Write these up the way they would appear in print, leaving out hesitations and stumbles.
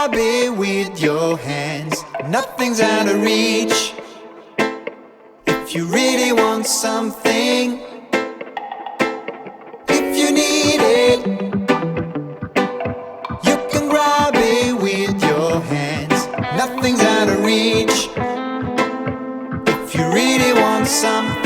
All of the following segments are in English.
grab it with your hands. Nothing's out of reach. If you really want something, if you need it, you can grab it with your hands. Nothing's out of reach. If you really want something.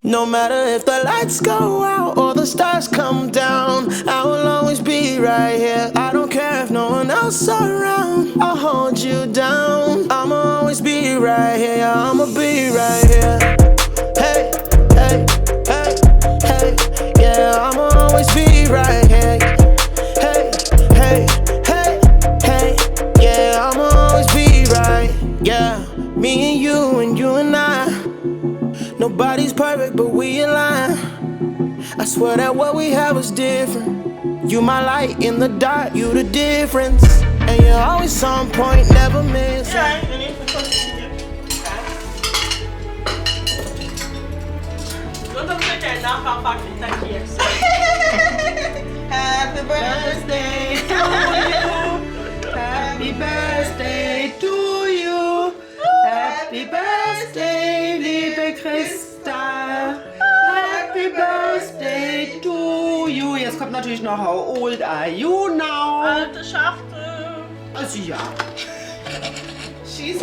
No matter if the lights go out or the stars come down, I will always be right here. I don't care if no one else around, I'll hold you down. I'ma always be right here, I'ma be right here. Hey, hey, hey, hey, yeah, I'ma always be right here. Hey, hey, hey, hey, yeah, I'ma always be right. Yeah, me and you and I. Nobody's perfect, but we align. I swear that what we have is different. You my light in the dark, you the difference. And you're always on point, never miss. Happy birthday to you. Happy birthday to you. Happy birthday, liebe Christa. Happy birthday to you. Jetzt kommt natürlich noch How old are you now? Alte Schachtel. Also ja.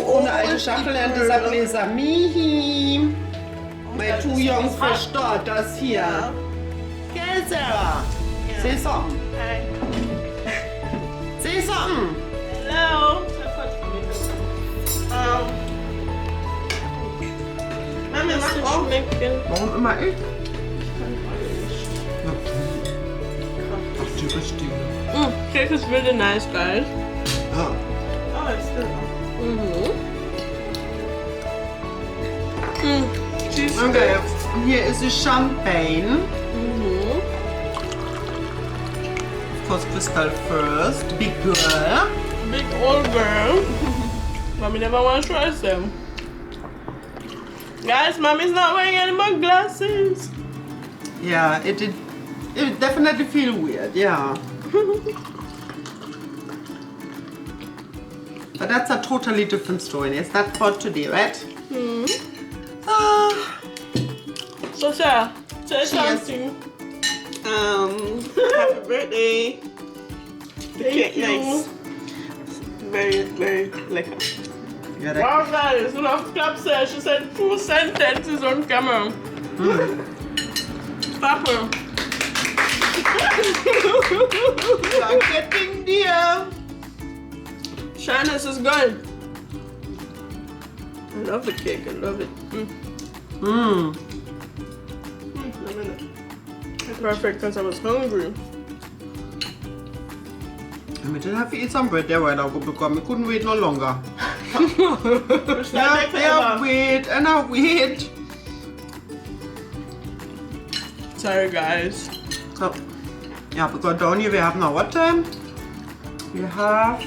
Ohne alte Schachtel and deshalb Lisa Mihi. My too young for starters here. Gell, Sarah? Say something. Hi. Say something. Hello. Mami, mach auch schmecken. Warum immer ich? Ach, die richtige. Cake is really nice, guys. Ah. Oh, it's good. Cheese. Okay, hier ist die Champagne. Of course, Crystal first. Big girl. Big old girl. Mommy never want to try them. Guys, Mommy's not wearing any more glasses. Yeah, it definitely feel weird, yeah. But that's a totally different story. It's not for today, right? So, Sarah, say Cheers. something. Happy birthday. The cake you. nice. Very, very lekker. Yeah, that Wow, guys, enough claps there. She said 2 sentences on camera. Papa. Danke, dear. Shyness is good. I love the cake. I love it. Perfect, because I was hungry. We did have to eat some bread there while I bekommen. We couldn't wait no longer. Yeah, wait and I wait. Sorry, guys. So, yeah, because down here we have now what time? We have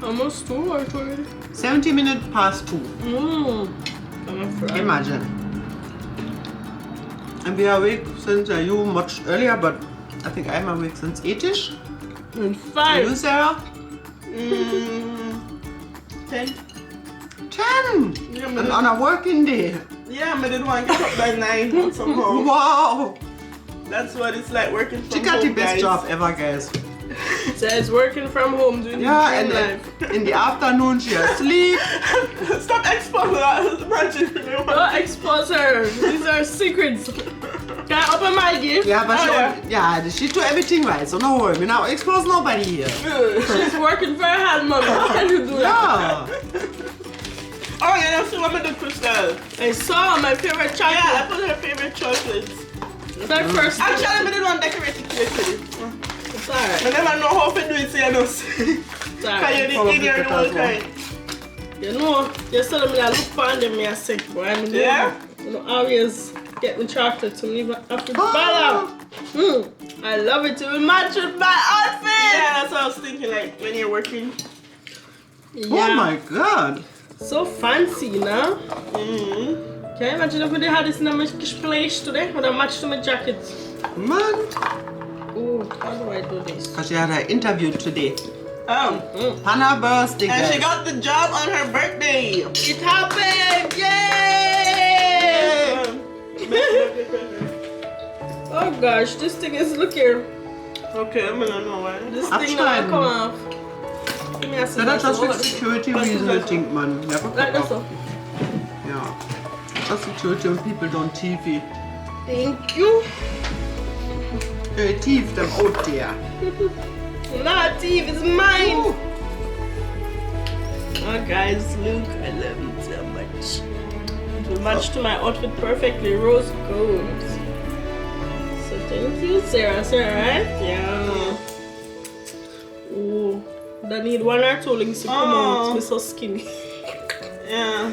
Almost 2 already. 70 minutes past 2. Imagine. And we are awake since you much earlier, but I think I'm awake since 8ish. And Are you, 5. Sarah? 10. 10! Yeah, And on a working day. Yeah, I didn't want to get up by 9 somehow. Wow! That's what it's like working from She home, got the best guys. job ever, guys. So it's working from home doing Yeah, the and life. in the afternoon she asleep. Stop exposing that. Don't expose her. These are secrets. Can I open my gift? Yeah, but Oh, she do everything right, so no worry. We now expose nobody here. She's working very hard, mommy. How can you do that? Yeah. Oh, you know, see what I did, Crystal. I saw my favorite chocolate. Yeah, I put her favorite chocolates. That first. Actually, I didn't want to decorate it today. It's alright. I never know how to do it, so you know. It's alright. Because you're the whole kind. You know, you saw me I look for them, I say, boy, I mean, Yeah. you know, always get me chocolate to me, but after I love it. It will match with my outfit. Yeah, that's what I was thinking, like when you're working. Yeah. Oh my god. So fancy, you know? Mm-hmm. Can you imagine if they had this in my place today? Would have matched to my jacket? Man. Oh, how do I do this? Because she had an interview today. Mm. On her birthday, And guys. she got the job on her birthday. It happened! Yay! Oh gosh, this thing is, look here. Okay, I'm gonna know why. This I'm thing trying. never come off. Give me a So that's just second. for security reasons, I think, man. Never Like come this up. one. Yeah. Just security when people don't TV. Thank you. They thief them out there. Not thief, it's mine. Ooh. Oh guys, look, I love it so much. It will match to my outfit perfectly, rose gold. So thank you, Sarah. Sarah, right? Yeah. Oh, I need one or two links to come out. We're so skinny. Yeah.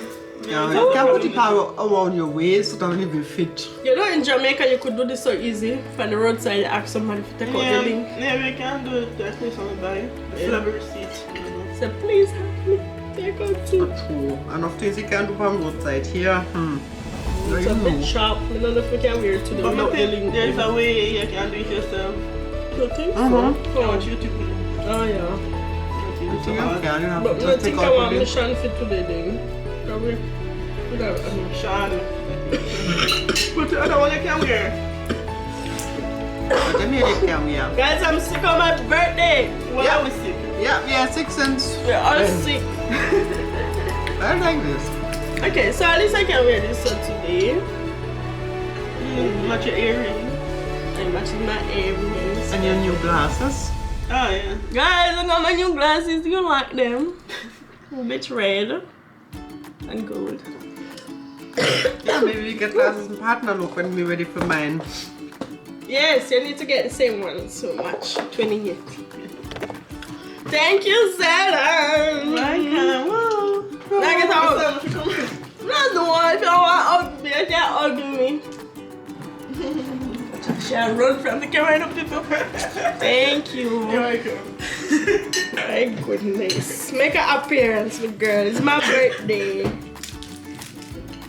Yeah, you can put it around your waist, it doesn't even fit. You know, in Jamaica, you could do this so easy. From the roadside, you ask somebody to take out the link. Yeah, we can do it. That's me on the buy. Slap a receipt. So please help me take out too. Not true. Enough things you can do from roadside here. It's a bit sharp. I don't know if we can wear it to the But I without the think link. there's a way you can do it yourself. You think so? Mhm. I want you to put it. Oh yeah. You think you can, you have But to I just think take I out want the mission fit today then. Sean. Put the other one you can wear. But them here they can wear. Guys, I'm sick on my birthday. What Yeah. are we sick? Yeah, 6 cents. We're all Then. sick. I like this. Okay, so at least I can wear this one today. Match your earring. I'm matching my earrings. And your new glasses. Oh yeah. Guys, I got my new glasses. You like them? A bit red and gold. Yeah, maybe we get glasses and partner look when we're ready for mine. Yes, you need to get the same ones. So much. 28. Thank you, Sarah. Wow. Now get out. That's the one. If you don't want to hug me, you can't hug me. Shall run from the camera, people. Thank you. You're welcome. My goodness. Make an appearance with girl. It's my birthday.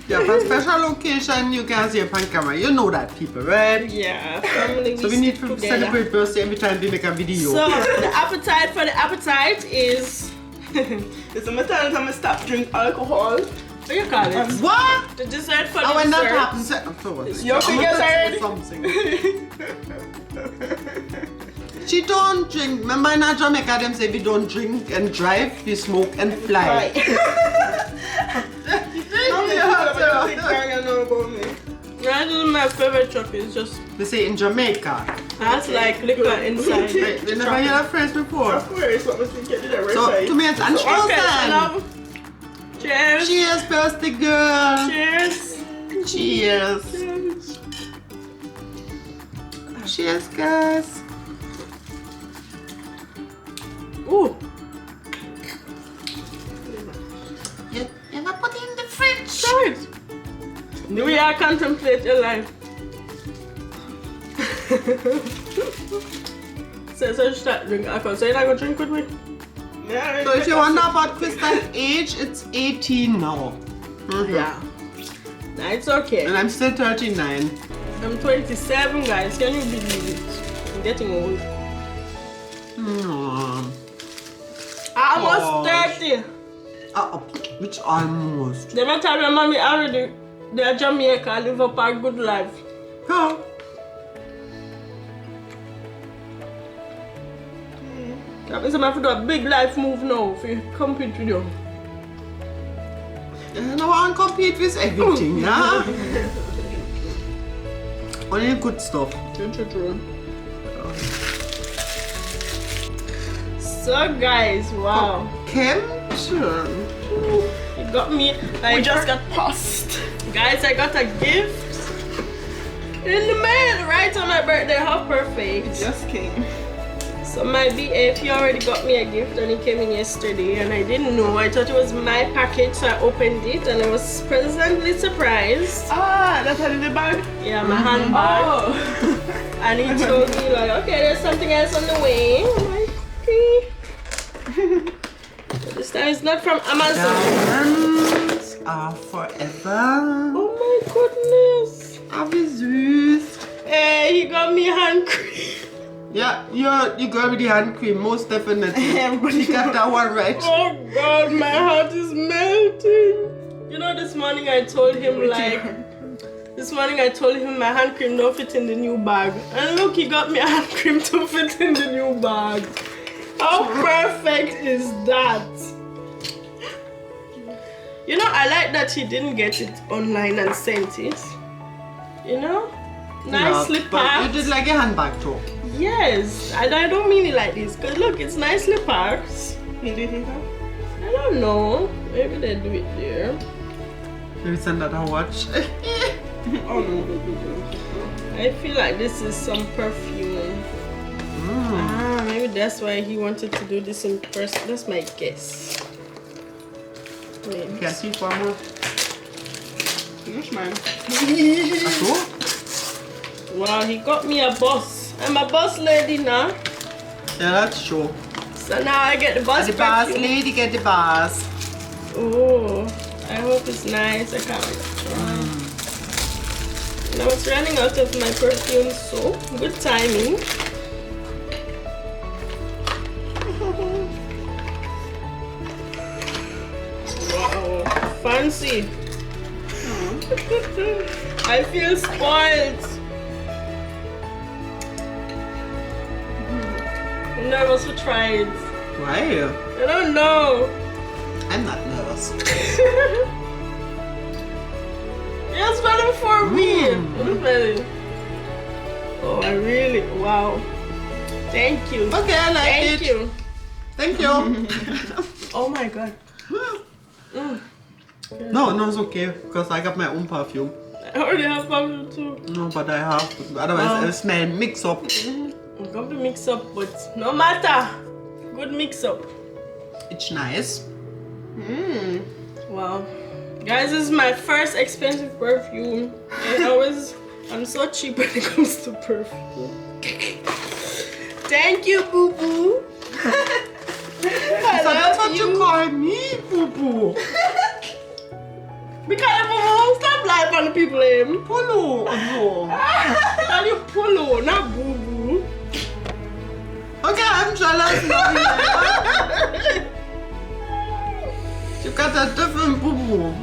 Yeah, for special occasion you can see on camera. You know that, people, right? Yeah, family. So we need to together. celebrate birthday every time we make a video. So the appetite for the appetite is It's a matter of time I stop drink alcohol. what do you call it? What? The dessert for the And when that dessert. happens, I'm sorry. Your fingers I'm are something. She don't drink. Remember in Jamaica, them say we don't drink and drive, we smoke and fly. That is my favorite chocolate. It's just They say in Jamaica. that's like liquor inside. Right, we never heard that phrase before. Of course, what was thinking did I So, right? 2 minutes and Okay, so chosen. now, cheers. Cheers, birthday girl. Cheers. Cheers. Cheers, guys. Ooh. You never put it in the fridge. Right. Do we are contemplate your life? So you start drinking alcohol. So you're not gonna drink with me? Yeah, So if you wonder about Crystal's age, it's 18 now. Yeah. Nah, it's okay. And I'm still 39. I'm 27, guys. Can you believe it? I'm getting old. I'm almost Gosh. 30. Which almost. They might tell your mommy already. They're Jamaica, live up a good life. Huh? That means I have to do a big life move now if you compete with you. You don't want to compete with everything, yeah? Only good stuff. True. So guys, wow. Kempton. You got me. we just got passed. Guys, I got a gift in the mail right on my birthday. How perfect. Just came. So my BF, he already got me a gift and he came in yesterday and I didn't know. I thought it was my package, so I opened it and I was pleasantly surprised. Ah, that's in the bag. Yeah, my handbag. Oh. And he told me like, okay, there's something else on the way. I'm like, okay. But this time it's not from Amazon. Diamonds are forever. Oh my goodness. Are wie süß. Hey, he got me hand cream. Yeah, you got me the hand cream, most definitely. Everybody got that one right. Oh God, my heart is melting. You know, this morning I told him my hand cream don't fit in the new bag. And look, he got me a hand cream to fit in the new bag. How perfect is that? You know, I like that he didn't get it online and sent it. You know? Nicely Yeah, but packed. you did like a handbag too. Yes, and I don't mean it like this. Cause look, it's nicely packed. You do think so? I don't know. Maybe they do it there. Maybe send that a watch. Oh no. I feel like this is some perfume. Ah, maybe that's why he wanted to do this in person. That's my guess. Maybe. Can I see for more? Which man? Ach Wow, he got me a bus. I'm a bus lady now. Yeah, that's true. So now I get the bus The bars, perfume. lady, get the bars. Oh, I hope it's nice. I can't wait to try. Now it's running out of my perfume, so good timing. Wow, fancy. I feel spoiled. I'm nervous to try it. Why? I don't know. I'm not nervous. Yes, better for me. Better. Oh, I really, wow. Thank you. Okay, I like Thank it. you. Thank you. Oh my God. No, it's okay because I got my own perfume. I already have perfume too. No, but I have to. Otherwise, I'll smell mix up. I'm going to mix up, but no matter. Good mix up. It's nice. Wow. Guys, this is my first expensive perfume. I'm so cheap when it comes to perfume. Thank you, boo boo. So that's what you call me, boo boo. Because boo boo, stop lying on the people name. Polo. Oh. I call you Polo, not boo boo. Okay, I'm jealous now. You got a different boo boo.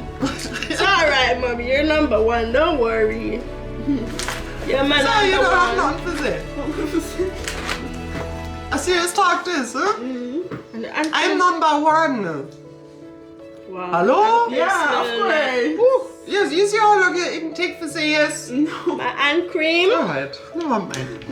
It's alright, mommy. You're number one. Don't worry. Yeah, man. So you don't have nothing to say. A serious talk this, huh? I'm number one. Wow. Hello? Yeah, of course. Yes, you see how long you even take to say yes? My hand cream. Alright, never mind.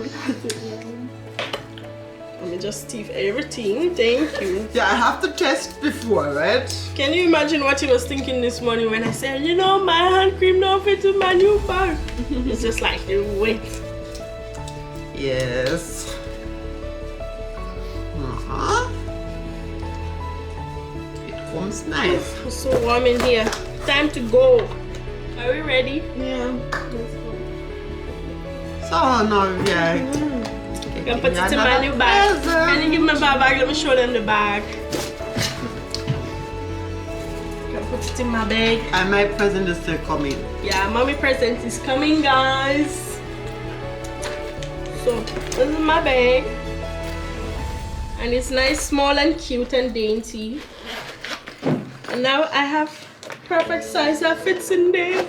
Let me just teeth everything. Thank you. Yeah, I have to test before, right? Can you imagine what he was thinking this morning when I said, you know, my hand cream don't fit in my new bag? It's just like, wait. Yes. It comes nice. It's so warm in here. Time to go. Are we ready? Yeah. So now, yeah. I'm gonna put it in my new bag. Can you give me my bag? Let me show them the bag. Can put it in my bag. And my present is still coming. Yeah, mommy present is coming, guys. So this is my bag. And it's nice, small and cute and dainty. And now I have perfect size that fits in there.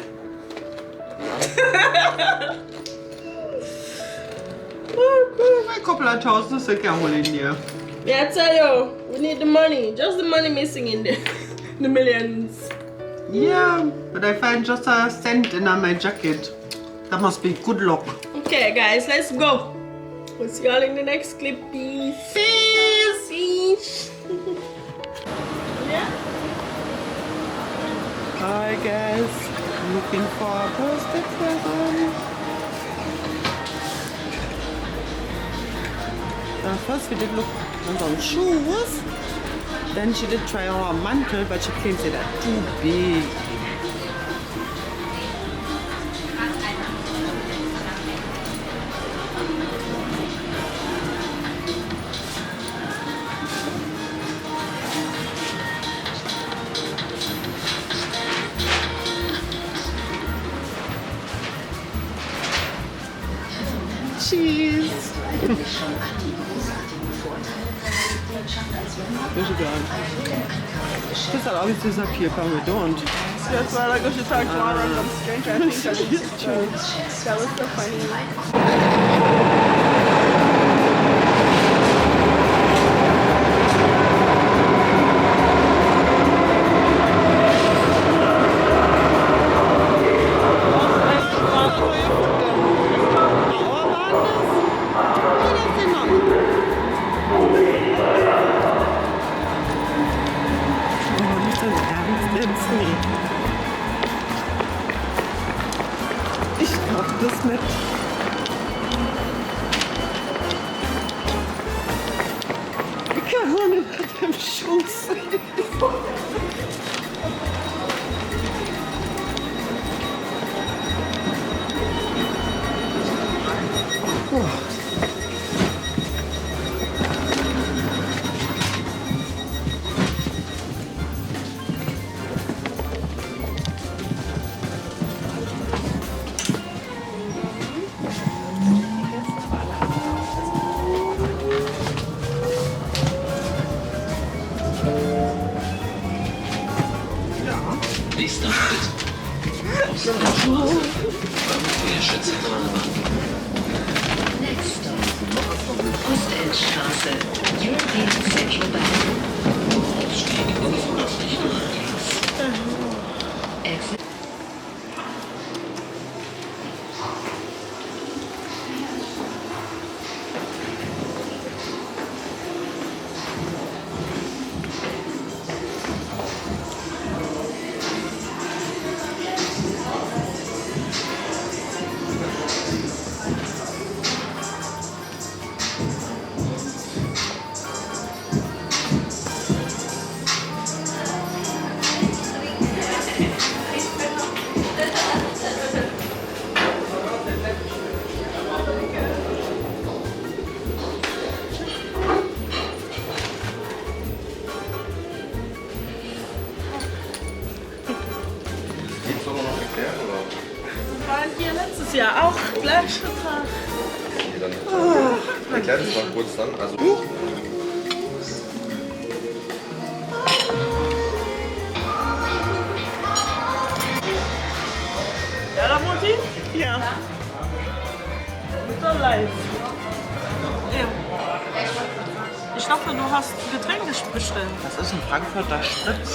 A couple of thousand so I can hold in here. Yeah, I tell you, we need the money. Just the money missing in there. The millions. Yeah, but I find just a cent in my jacket. That must be good luck. Okay, guys, let's go. We'll see y'all in the next clip. Peace. Peace. Peace. Yeah. Hi guys, I'm looking for a birthday present. first we did look on some shoes. Then she did try our mantle, but she claims they are too big. Cheese. Where's she gone? She said always disappear, but we don't. That's why I go to talk to one random stranger. I think that's true. That was so funny. Ich glaub das nicht. Ich kann auch nicht mit dem Schuss. Nächster Schritt. Außenstraße. Europäische Zentralbank. Next stop. Ostendstraße. European Central Bank. Ausstieg unveröffentlicht links. Exit. Waren hier letztes Jahr auch gleicher Tag. Erklär das mal kurz dann. Also, Ja, da Mutti? Ja. So live. Ja. Ich dachte, du hast Getränke bestellt. Das ist ein Frankfurter Spritz.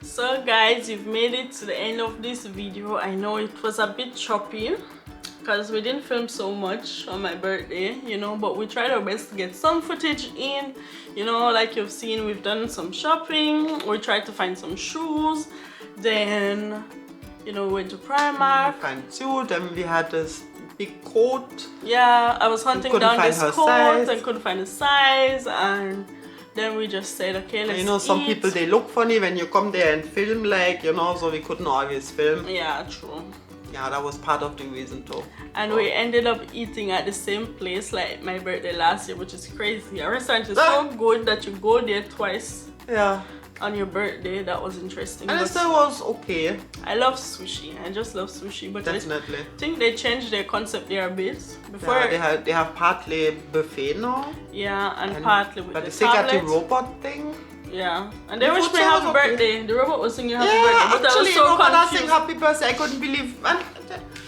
So guys, you've made it to the end of this video. I know it was a bit choppy because we didn't film so much on my birthday, you know, but we tried our best to get some footage in. You know, like you've seen, we've done some shopping. We tried to find some shoes. Then, you know, we went to Primark. Kein suit, and we had this big coat. Yeah, I was hunting down this coat size. and couldn't find a size, and then we just said, okay, let's You know, some eat. people, they look funny when you come there and film, like, you know, so we couldn't always film. Yeah, true. Yeah, that was part of the reason too. And we ended up eating at the same place like my birthday last year, which is crazy. Our restaurant is so good that you go there twice Yeah. on your birthday. That was interesting. And it But still was okay. I love sushi. I just love sushi. But Definitely. I think they changed their concept there a bit. Before, Yeah, they have partly buffet now. yeah, and partly with But the they still got the tablet. robot thing. Yeah, and they The wished food me was happy okay. birthday. The robot was singing happy Yeah, birthday, but I actually, was so robot was saying confused. happy birthday. I couldn't believe. And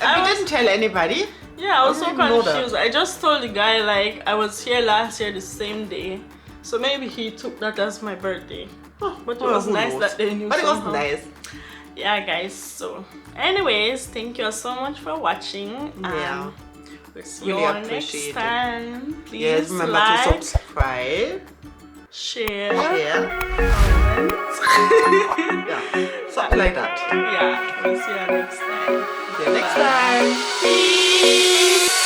I we was- didn't tell anybody. Yeah, I was I so didn't know that. confused. I just told the guy like I was here last year the same day, so maybe he took that as my birthday. But it Well, was who nice knows? that they knew. But it was somehow. nice. Yeah, guys. So, anyways, thank you so much for watching. Yeah. See Really you all appreciate next it. time. Please Yes, remember like, to subscribe, share, share, comment. yeah, something like that. Yeah, we'll see you next time. See you next time. Peace.